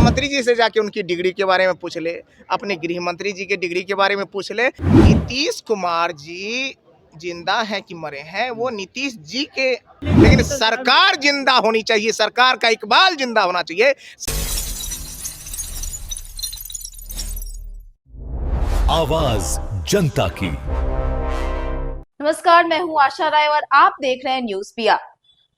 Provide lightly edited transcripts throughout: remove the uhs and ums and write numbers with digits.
प्रधानमंत्री जी से जाके उनकी डिग्री के बारे में पूछ ले, अपने गृह मंत्री जी के डिग्री के बारे में पूछ ले। नीतीश कुमार जी जिंदा हैं कि मरे हैं, वो नीतीश जी के, लेकिन सरकार जिंदा होनी चाहिए, सरकार का इकबाल जिंदा होना चाहिए। आवाज जनता की। नमस्कार, मैं हूं आशा राय और आप देख रहे हैं न्यूज पिया।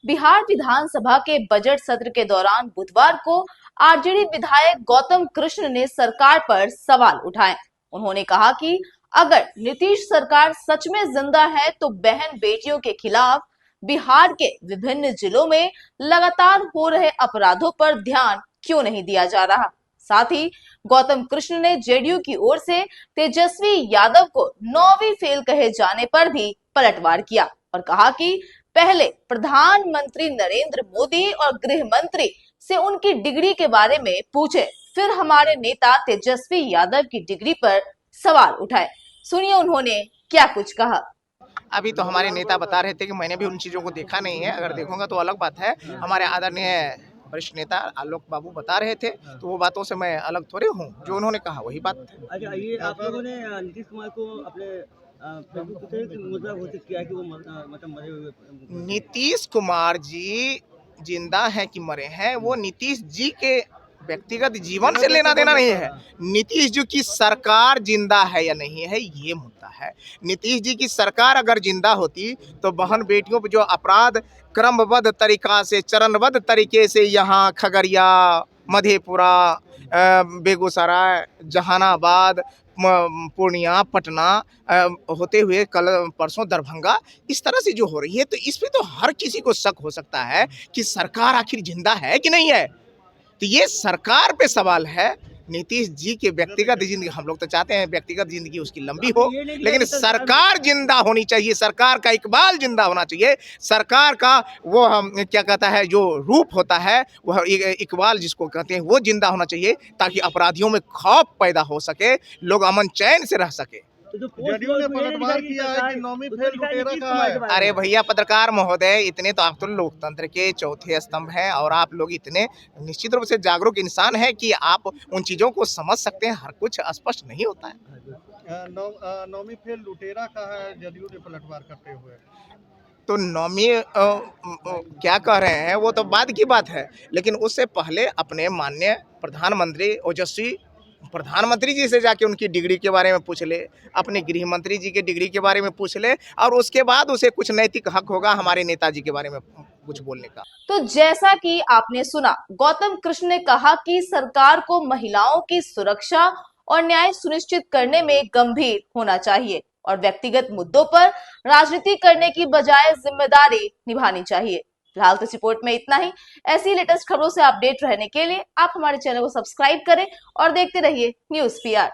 बिहार विधानसभा के बजट सत्र के दौरान बुधवार को आरजेडी विधायक गौतम कृष्ण ने सरकार पर सवाल उठाए। उन्होंने कहा कि अगर नीतीश सरकार सच में जिंदा है तो बहन बेटियों के खिलाफ बिहार के विभिन्न जिलों में लगातार हो रहे अपराधों पर ध्यान क्यों नहीं दिया जा रहा। साथ ही गौतम कृष्ण ने जेडीयू की ओर से तेजस्वी यादव को 9वीं फेल कहे जाने पर भी पलटवार किया और कहा कि पहले प्रधानमंत्री नरेंद्र मोदी और गृह मंत्री से उनकी डिग्री के बारे में पूछे, फिर हमारे नेता तेजस्वी यादव की डिग्री पर सवाल उठाए। सुनिए उन्होंने क्या कुछ कहा। अभी तो हमारे नेता बता रहे थे कि मैंने भी उन चीजों को देखा नहीं है, अगर देखूंगा तो अलग बात है। हमारे आदरणीय वरिष्ठ नेता आलोक बाबू बता रहे थे, तो वो बातों से मैं अलग थोड़े हूँ, जो उन्होंने कहा वही बात है। अच्छा, ये आप लोगों ने नीतीश कुमार को अपने फेसबुक पे मतलब घोषित किया कि वो मतलब मरे हुए। नीतीश कुमार जी जिंदा हैं कि मरे हैं, वो नीतीश जी के व्यक्तिगत जीवन से लेना देना नहीं है। नीतीश जी की सरकार जिंदा है या नहीं है, ये मुद्दा है। नीतीश जी की सरकार अगर जिंदा होती तो बहन बेटियों पर जो अपराध क्रमबद्ध तरीका से, चरणबद्ध तरीके से यहाँ खगड़िया, मधेपुरा, बेगूसराय, जहानाबाद, पूर्णिया, पटना होते हुए कल परसों दरभंगा, इस तरह से जो हो रही है, तो इस पे तो हर किसी को शक हो सकता है कि सरकार आखिर जिंदा है कि नहीं है। तो ये सरकार पे सवाल है। नीतीश जी के व्यक्तिगत जिंदगी, हम लोग तो चाहते हैं व्यक्तिगत जिंदगी उसकी लंबी हो, लेकिन सरकार जिंदा होनी चाहिए, सरकार का इकबाल जिंदा होना चाहिए। सरकार का वो हम क्या कहता है, जो रूप होता है, वह इकबाल जिसको कहते हैं, वो जिंदा होना चाहिए, ताकि अपराधियों में खौफ पैदा हो सके, लोग अमन चैन से रह सके। जेडीयू ने पलटवार किया है कि 9वीं फेल लुटेरा कहा है। अरे भैया पत्रकार महोदय, इतने तो आप तो लोकतंत्र के चौथे स्तंभ हैं और आप लोग इतने निश्चित रूप से जागरूक इंसान हैं कि आप उन चीजों को समझ सकते हैं। हर कुछ स्पष्ट नहीं होता है। 9वीं फेल लुटेरा कहा है जेडीयू ने पलटवार करते हुए। तो 9वीं क्या कह रहे हैं वो तो बाद की बात है, लेकिन उससे पहले अपने माननीय प्रधानमंत्री ओजस्वी प्रधानमंत्री जी से जाके उनकी डिग्री के बारे में पूछ ले, अपने गृह मंत्री जी के डिग्री के बारे में पूछ ले, और उसके बाद उसे कुछ नैतिक हक होगा हमारे नेताजी के बारे में कुछ बोलने का। तो जैसा कि आपने सुना, गौतम कृष्ण ने कहा कि सरकार को महिलाओं की सुरक्षा और न्याय सुनिश्चित करने में गंभीर होना चाहिए और व्यक्तिगत मुद्दों पर राजनीति करने की बजाय जिम्मेदारी निभानी चाहिए। फिलहाल तो इस रिपोर्ट में इतना ही। ऐसी लेटेस्ट खबरों से अपडेट रहने के लिए आप हमारे चैनल को सब्सक्राइब करें और देखते रहिए न्यूज पीआर।